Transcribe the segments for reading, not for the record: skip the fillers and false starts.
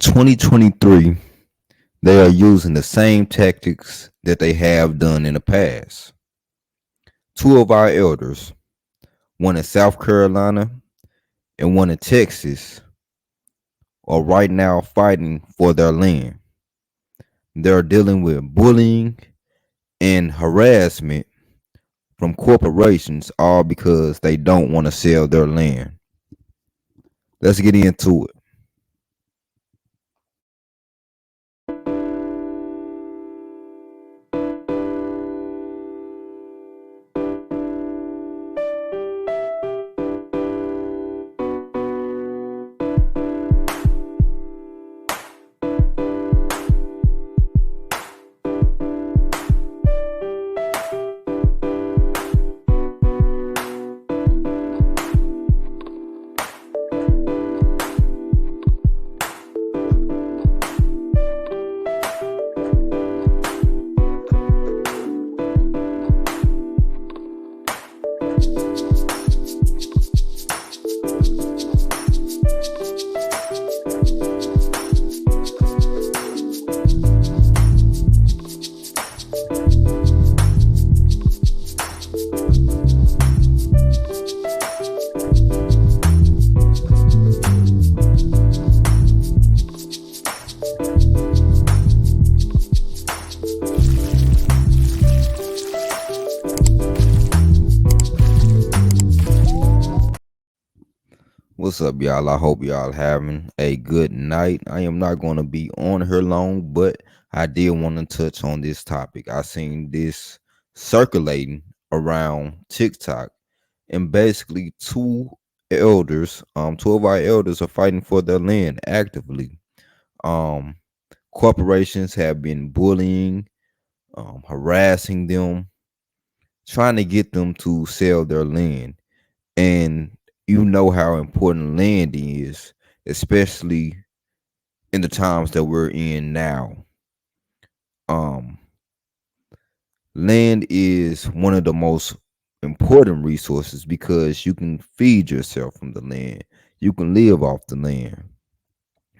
2023, they are using the same tactics that they have done in the past. Two of our elders, one in South Carolina and one in Texas, are right now fighting for their land. They're dealing with bullying and harassment from corporations, all because they don't want to sell their land. Let's get into it. What's up, y'all? I hope y'all having a good night. I am not going to be on here long, but I did want to touch on this topic. I seen this circulating around TikTok, and basically two of our elders are fighting for their land actively. Um, Corporations have been bullying, harassing them, trying to get them to sell their land. And you know how important land is, especially in the times that we're in now. Um, Land is one of the most important resources because you can feed yourself from the land, you can live off the land.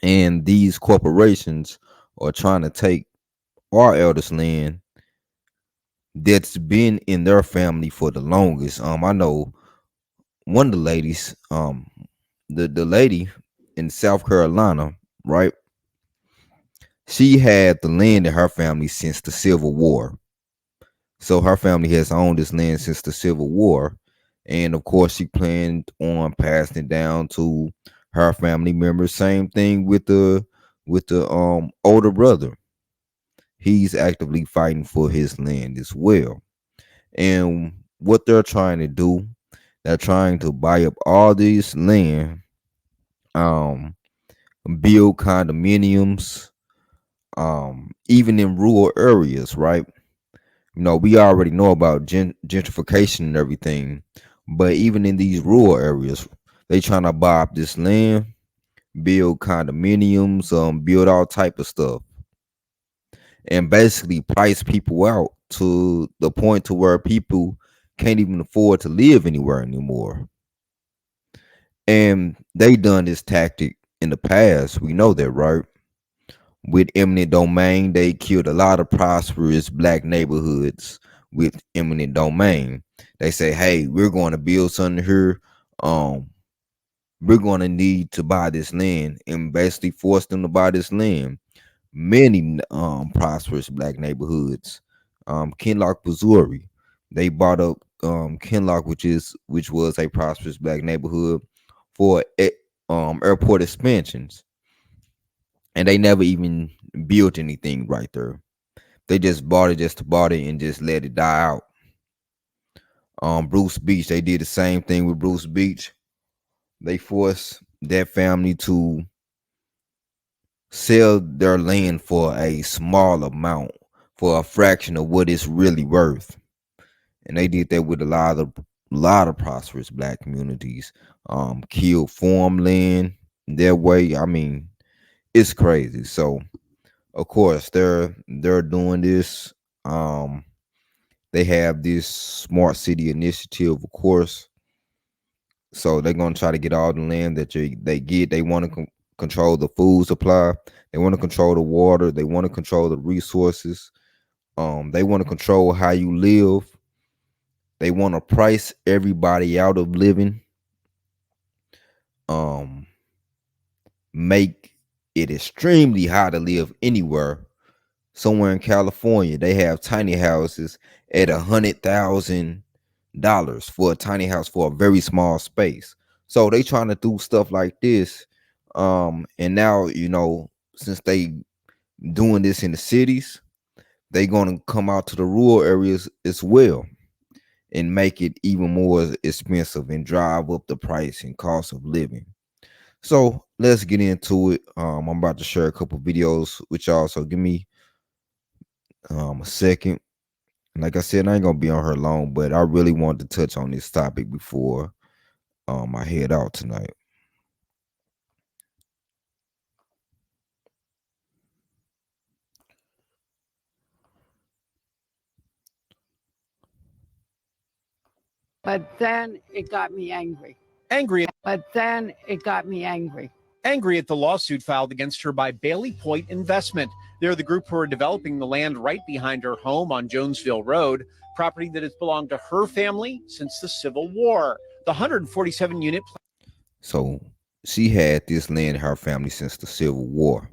And these corporations are trying to take our eldest land that's been in their family for the longest. I know one of the ladies, the lady in South Carolina, right? She had the land in her family since the Civil War. So her family has owned this land since the Civil War. And of course, she planned on passing it down to her family members. Same thing with the older brother. He's actively fighting for his land as well. And what they're trying to do, they're trying to buy up all this land, um, build condominiums, even in rural areas, right? We already know about gentrification and everything, but even in these rural areas, they trying to buy up this land, build condominiums, build all type of stuff, and basically price people out to the point to where people can't even afford to live anywhere anymore. And they done this tactic in the past. We know that, right? With eminent domain, they killed a lot of prosperous black neighborhoods with eminent domain. They say, hey, we're going to build something here. Um, we're going to need to buy this land, and basically force them to buy this land. Many prosperous black neighborhoods. Kinloch, Missouri, they bought up Kinloch, which was a prosperous black neighborhood for airport expansions, and they never even built anything right there. They just bought it just to bought it and just let it die out. Bruce Beach, they did the same thing with Bruce Beach. They forced that family to sell their land for a small amount, for a fraction of what it's really worth. And they did that with a lot of prosperous black communities. Killed farmland that way. I mean, it's crazy. So of course they're doing this. They have this smart city initiative, of course. So they're gonna try to get all the land that they get. They want to control the food supply. They want to control the water. They want to control the resources. They want to control how you live. They want to price everybody out of living. Um, make it extremely hard to live anywhere. Somewhere in California, they have tiny houses at $100,000 for a tiny house for a very small space. So they trying to do stuff like this. And now, since they doing this in the cities, they gonna come out to the rural areas as well and make it even more expensive and drive up the price and cost of living. So let's get into it. I'm about to share a couple videos with y'all. So give me a second. Like I said, I ain't gonna be on her long, but I really wanted to touch on this topic before I head out tonight. But then it got me angry. Angry But then it got me angry. angry at the lawsuit filed against her by Bailey Point Investment. They're the group who are developing the land right behind her home on Jonesville Road, property that has belonged to her family since the Civil War. The 147 unit. So she had this land in her family since the Civil War.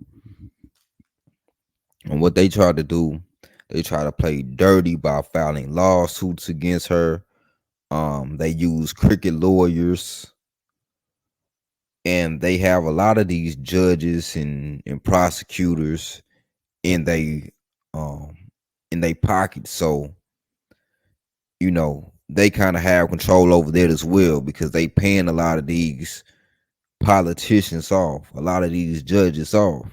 And what they try to do, they try to play dirty by filing lawsuits against her. They use cricket lawyers, and they have a lot of these judges and prosecutors in they um in their pocket. So they kind of have control over that as well because they paying a lot of these politicians off, a lot of these judges off.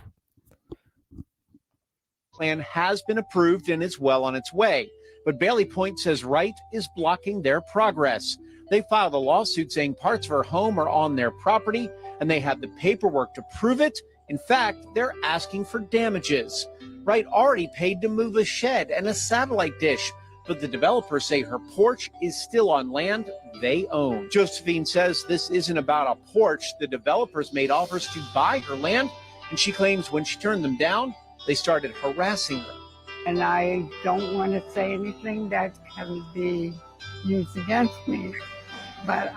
Plan has been approved and is well on its way. But Bailey Point says Wright is blocking their progress. They filed a lawsuit saying parts of her home are on their property and they have the paperwork to prove it. In fact, they're asking for damages. Wright already paid to move a shed and a satellite dish, but the developers say her porch is still on land they own. Josephine says this isn't about a porch. The developers made offers to buy her land, and she claims when she turned them down, they started harassing her. And I don't want to say anything that can be used against me, but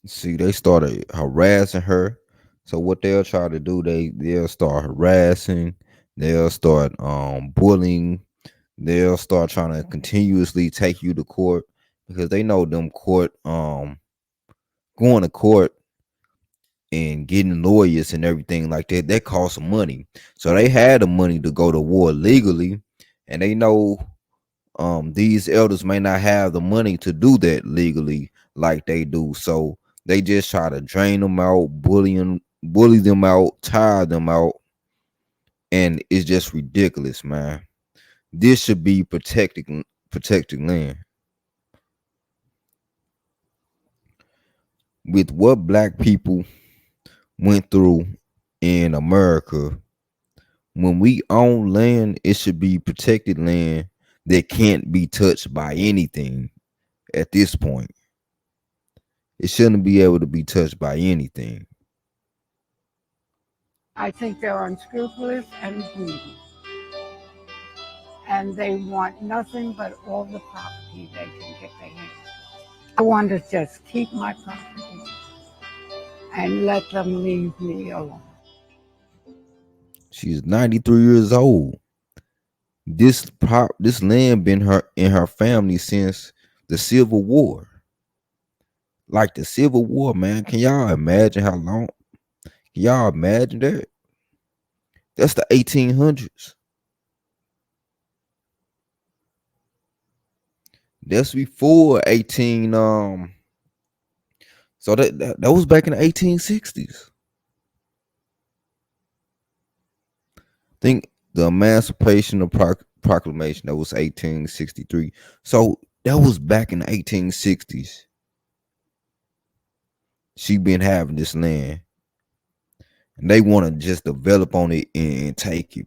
See, they started harassing her. So what they'll try to do, they'll start harassing, they'll start bullying, they'll start trying to continuously take you to court because they know them court going to court and getting lawyers and everything like that costs money. So they had the money to go to war legally, and they know these elders may not have the money to do that legally like they do. So they just try to drain them out, bully them out, tire them out, and it's just ridiculous, man. This should be protecting land. With what black people went through in America, when we own land, it should be protected land that can't be touched by anything at this point. It shouldn't be able to be touched by anything. I think they're unscrupulous and greedy. And they want nothing but all the property they can get their hands on. I want to just keep my property and let them leave me alone. She's 93 years old. This land been her in her family since the Civil War. Like the Civil War, man. Can y'all imagine how long? Can y'all imagine that? That's the 1800s. That's before 18 so that was back in the 1860s. Think the Emancipation of Proclamation, that was 1863. So that was back in the 1860s. She been having this land, and they want to just develop on it and take it.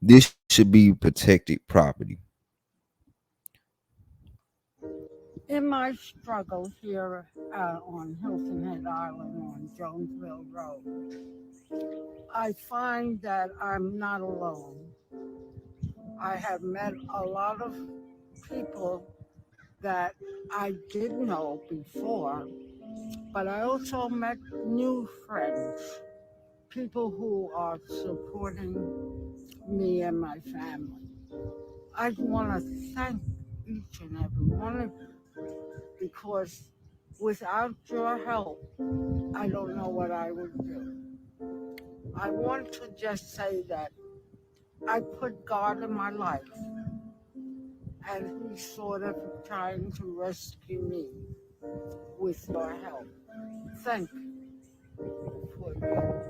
This should be protected property. In my struggle here on Hilton Head Island on Jonesville Road, I find that I'm not alone. I have met a lot of people that I did know before, but I also met new friends, people who are supporting me and my family. I want to thank each and every one of you because without your help, I don't know what I would do. I want to just say that I put God in my life and He's sort of trying to rescue me with your help. Thank you for your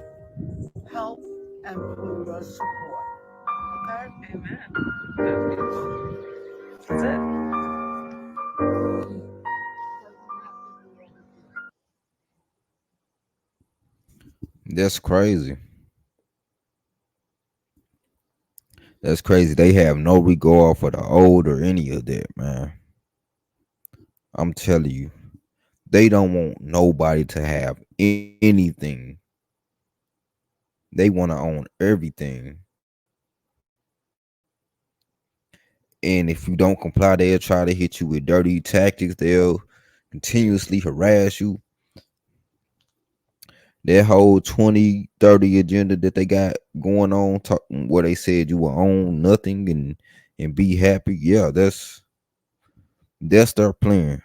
help and for your support. Okay? Amen. That's it. That's crazy. That's crazy. They have no regard for the old or any of that, man. I'm telling you, they don't want nobody to have anything. They want to own everything. And if you don't comply, they'll try to hit you with dirty tactics. They'll continuously harass you. That whole 2030 agenda that they got going on, where they said you will own nothing and be happy. Yeah, that's their plan.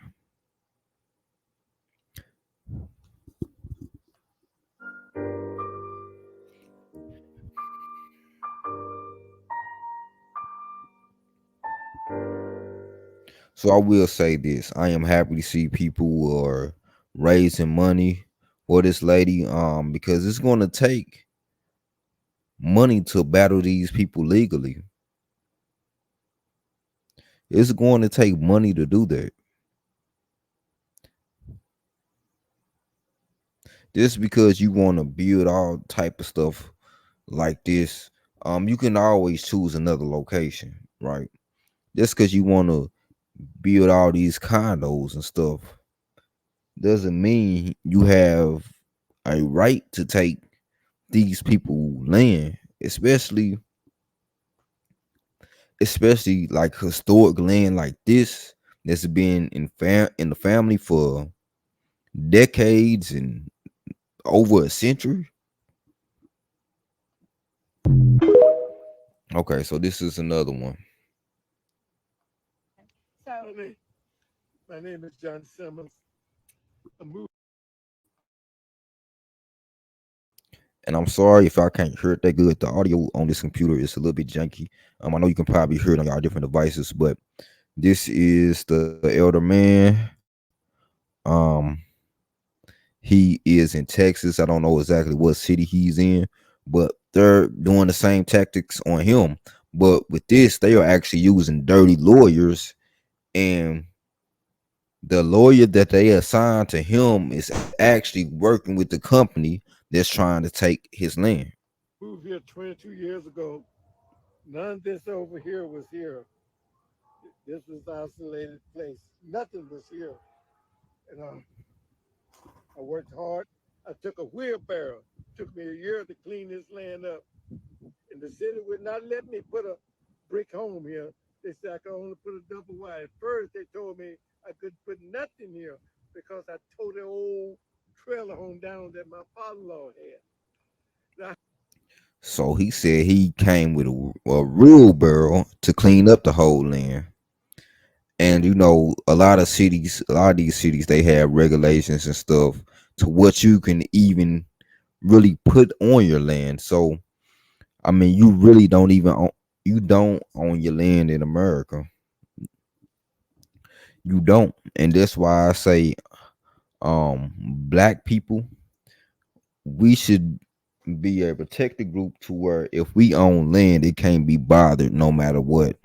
So I will say this: I am happy to see people who are raising money for this lady, because it's going to take money to battle these people legally. It's going to take money to do that. Just because you want to build all type of stuff like this, you can always choose another location, right? Just because you want to build all these condos and stuff doesn't mean you have a right to take these people land, especially like historic land like this that's been in the family for decades and over a century. Okay, so this is another one. My name is John Simmons. I moved. And I'm sorry if I can't hear it that good. The audio on this computer is a little bit janky. I know you can probably hear it on y'all different devices, but this is the elder man. Um, he is in Texas. I don't know exactly what city he's in, but they're doing the same tactics on him. But with this, they are actually using dirty lawyers, and the lawyer that they assigned to him is actually working with the company that's trying to take his land. Moved here 22 years ago. None of this over here was here. This was an isolated place. Nothing was here. And I worked hard. I took a wheelbarrow. It took me a year to clean this land up. And the city would not let me put a brick home here. They said I could only put a double wide. At first, they told me I couldn't put nothing here because I tore the old trailer home down that my father-in-law had. Now, So he said he came with a real barrel to clean up the whole land. And a lot of these cities, they have regulations and stuff to what you can even really put on your land. So I mean, you don't own your land in America. You don't, and that's why I say, black people, we should be a protected group to where if we own land, it can't be bothered no matter what.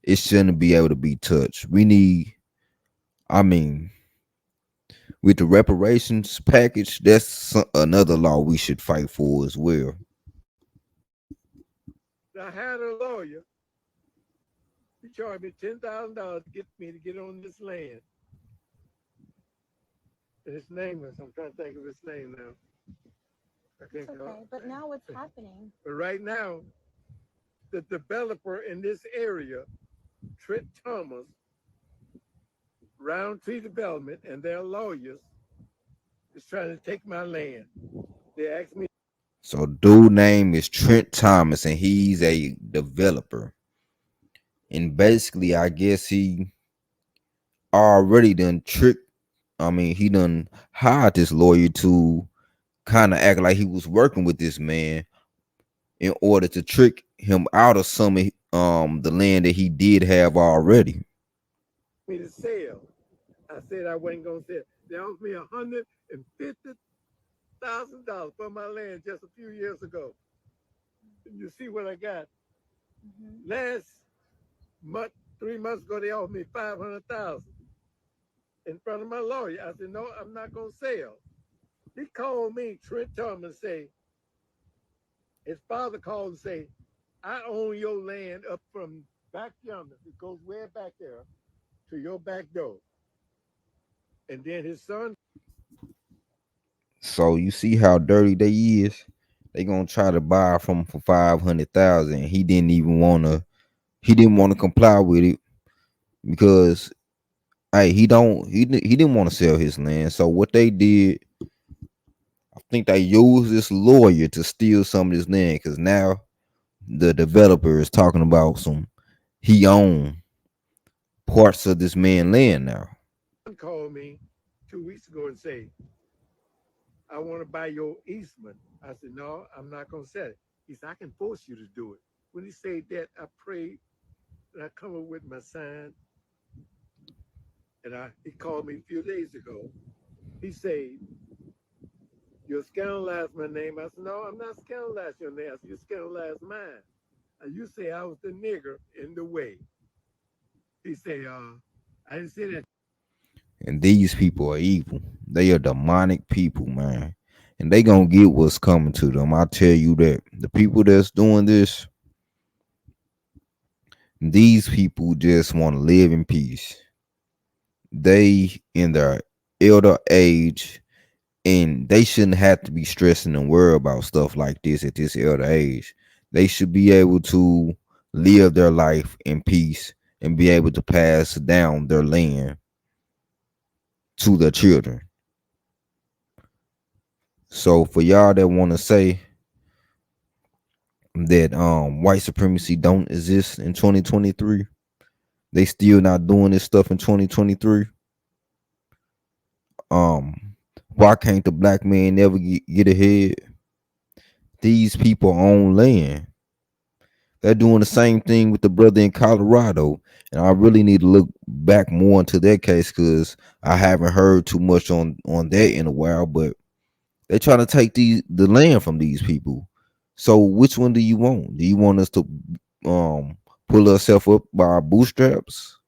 It shouldn't be able to be touched. I mean, with the reparations package, that's another law we should fight for as well. I had a lawyer. He charged me $10,000 to get me to get on this land. And his name was, I'm trying to think of his name now. can't It's call. okay. But now what's happening? But right now, the developer in this area, Trent Thomas, Roundtree Development, and their lawyers is trying to take my land. They asked me. So dude name is Trent Thomas and he's a developer. And basically I guess he already done tricked. I mean, he done hired this lawyer to kind of act like he was working with this man in order to trick him out of some of the land that he did have already. Me to sell. I said I wasn't gonna sell. They offered me $150,000 for my land just a few years ago. And you see what I got. Last month, 3 months ago, they offered me $500,000 in front of my lawyer. I said, no, I'm not gonna sell. He called me, Trent Thomas, say, his father called and say, I own your land up from back yonder. It goes way back there to your back door. And then his son. So you see how dirty they is. They gonna try to buy from him for 500,000. He didn't even wanna. He didn't want to comply with it because hey, he didn't want to sell his land. So what they did, I think they used this lawyer to steal some of his land because now the developer is talking about some he owned parts of this man land now. Called me 2 weeks ago and say, I want to buy your Eastman. I said, no, I'm not going to sell it. He said, I can force you to do it. When he said that, I prayed and I come up with my sign. And he called me a few days ago. He said, you're scandalized my name. I said, no, I'm not scandalized your name. I said, you scandalized mine. And you say I was the nigger in the way. He said, I didn't say that. And these people are evil. They are demonic people, man. And they gonna get what's coming to them. I tell you that. The people that's doing this, these people just want to live in peace. They in their elder age and they shouldn't have to be stressing and worry about stuff like this at this elder age. They should be able to live their life in peace and be able to pass down their land to their children. So for y'all that want to say that white supremacy don't exist in 2023, they still not doing this stuff in 2023. Why can't the black man never get ahead? These people own land. They're doing the same thing with the brother in Colorado. And I really need to look back more into that case because I haven't heard too much on that in a while. But they're trying to take the land from these people. So which one do you want? Do you want us to pull ourselves up by our bootstraps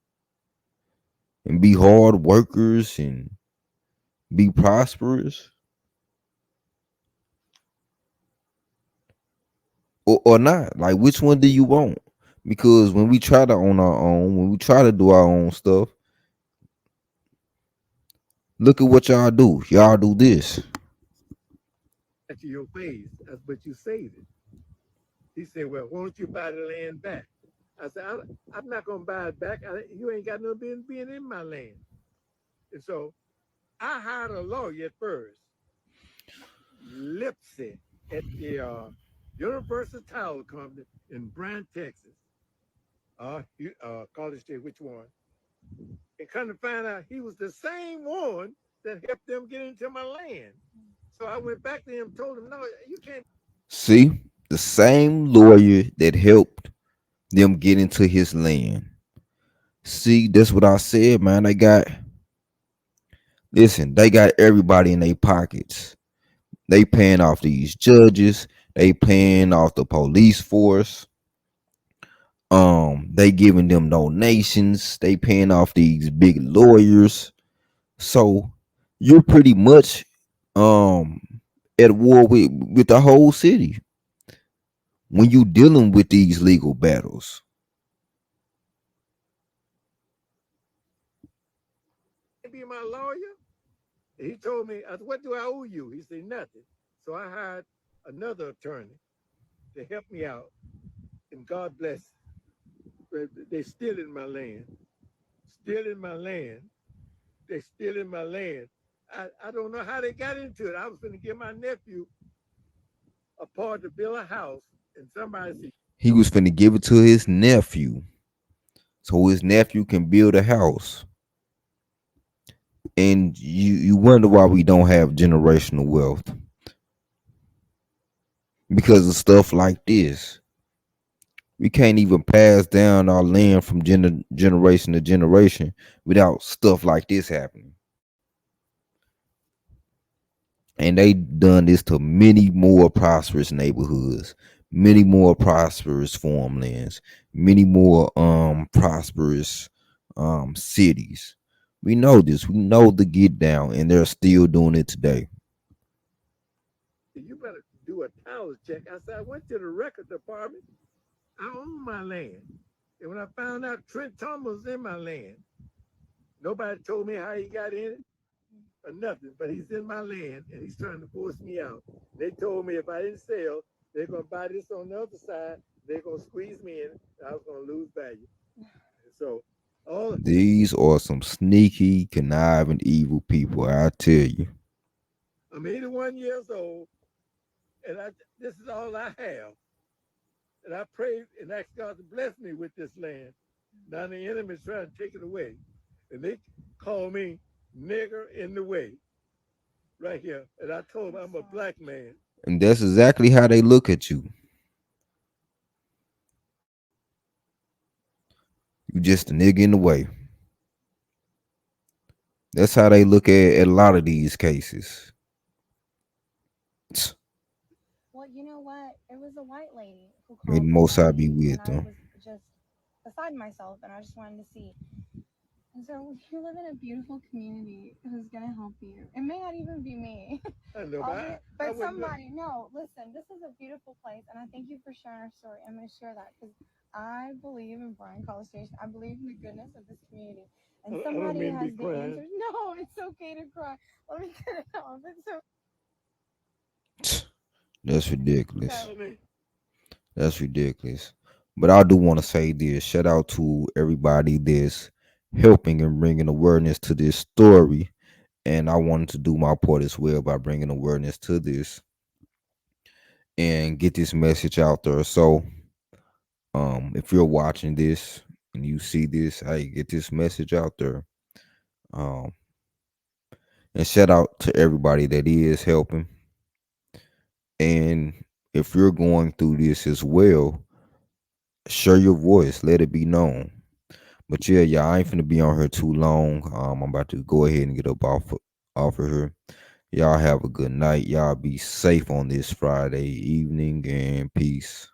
and be hard workers and be prosperous? Or not? Like which one do you want? Because when we try to own our own, when we try to do our own stuff, look at what y'all do. Y'all do this. To your face, but you saved it. He said, well, why don't you buy the land back? I said, I'm not going to buy it back. You ain't got no business being in my land. And so I hired a lawyer at first, Lipsy, at the Universal Tile Company in Bryan, Texas. College State, which one? And come to find out he was the same one that helped them get into my land. So I went back to him, told him, no, you can't. See, the same lawyer that helped them get into his land. See, that's what I said, man. They got everybody in their pockets. They paying off these judges. They paying off the police force. They giving them donations. They paying off these big lawyers. So you're pretty much um at war with the whole city when you dealing with these legal battles. Be my lawyer. He told me, I said, what do I owe you? He said, nothing. So I hired another attorney to help me out, and God bless. They still in my land, still in my land. They still in my land. I don't know how they got into it. I was going to give my nephew a part to build a house, and somebody said, He was finna give it to his nephew so his nephew can build a house. And you wonder why we don't have generational wealth because of stuff like this. We can't even pass down our land from generation to generation without stuff like this happening. And they done this to many more prosperous neighborhoods, many more prosperous farmlands, many more prosperous cities. We know this. We know the get down, and they're still doing it today. you better do a title check. I said, I went to the record department. I own my land. And when I found out Trent Thomas was in my land, nobody told me how he got in it or nothing, but he's in my land and he's trying to force me out. They told me if I didn't sell, they're going to buy this on the other side. They're going to squeeze me in. And I was going to lose value. So, all These are some sneaky, conniving, evil people. I tell you. I'm 81 years old, and this is all I have. And I prayed and asked God to bless me with this land. Now the enemy's trying to take it away. And they call me nigger in the way right here. And I told them I'm a black man. And that's exactly how they look at you. You just a nigga in the way. That's how they look at a lot of these cases. Well, you know what? It was a white lady who May called the me Most one High be day, with and I them. was just beside myself, and I just wanted to see. And so you live in a beautiful community who's gonna help you. It may not even be me, I know, but somebody. No, listen, this is a beautiful place, and I thank you for sharing our story. I'm gonna share that because I believe in Bryan College Station. I believe in the goodness of this community, and I don't somebody mean to has be the crying. answers. No, it's okay to cry. Let me get it off. It's so. That's ridiculous. So I mean, That's ridiculous. But I do want to say this. Shout out to everybody that's helping and bringing awareness to this story. And I wanted to do my part as well by bringing awareness to this and get this message out there. So, if you're watching this and you see this, hey, get this message out there. Um, and shout out to everybody that is helping. And if you're going through this as well, share your voice, let it be known. But yeah, y'all, I ain't finna be on here too long. I'm about to go ahead and get up off of here. Y'all have a good night. Y'all be safe on this Friday evening and peace.